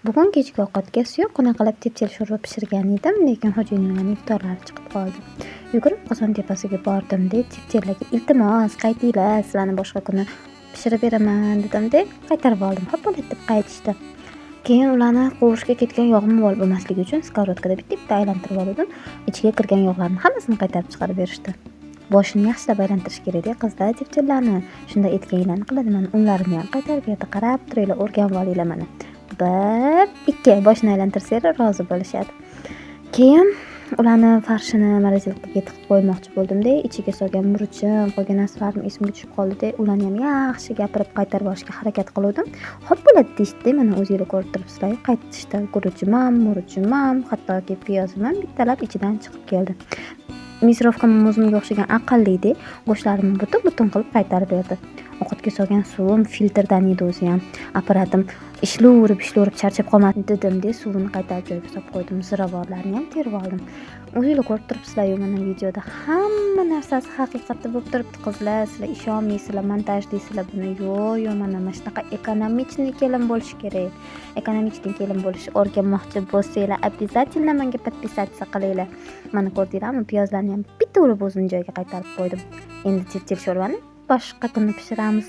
Bugun kechki ovqatga suyuqqina qilib tepchil sho'rva pishirgan edim, lekin xo'jayinlarning iftorlari chiqib qoldi. Yugurib qozon tepasiga bordim-da, tepchillarga iltimos qaytinglar, sizlarni boshqa kuni pishirib beraman dedim-da, qaytarib oldim. Xo'p bo'ladi deb qaytishdi. Keyin ularni qovurishga ketgan yog'im bol bo'lmasligi uchun skоворodkada bitta aylantirib oldim. Ichiga kirgan yog'larni hammasini qaytarib chiqarib berishdi. Boshini yaxshilab aylantirish kerak-da qizlar tepchillarni. Shunda etganinglarni qiladiman. Unlarini ham qaytarib berdi. Qarab turinglar, o'rganib olinglar mana. 1-2 boshini aylantirsanglar rozi bo'lishadi. Keyin ularni farshini morozilovkaga tiqib qo'ymoqchi bo'ldim-da, ichiga solgan murchim, qolgan narsalarim esimga tushib qoldi-da, ularni ham yaxshi gapirib qaytarib olishga harakat qildim. Xo'p bo'ladi deyishdi, mana o'zingizlar ko'rib turibsizlar, qaytishdi. Guruchim ham, murchim ham, hattoki piyozim ham bittalab ichidan chiqib keldi. Misrovka muzimga o'xshagan aqlli-da, go'shtlarimni butun qilib qaytarib berdi. Ovqatga solgan suvim filtrdan edi o'zi ham. Aparatim ishlovurib charchab qolmadim dedim-da, suvini qaytarib joyiga solib qo'ydim. Ziravorlarni ham terib oldim. O'zingizlar ko'rib turibsizlar-ku mana videoda hamma narsasi haqiqatda bo'lib turibdi qizlar. Sizlar ishonmaysizlar, montaj deysizlar buni. Yo'q, mana shunaqa ekonomichniy kelin bo'lish kerak. Ekonomichniy kelin bo'lishni o'rganmoqchi bo'lsanglar, обязательно menga подписаться qilinglar. Mana ko'rdinglarmi, piyozlarni ham bitta urib o'zini joyiga qaytarib qo'ydim. Endi tepchil sho'rvani boshqa kuni pishiramiz.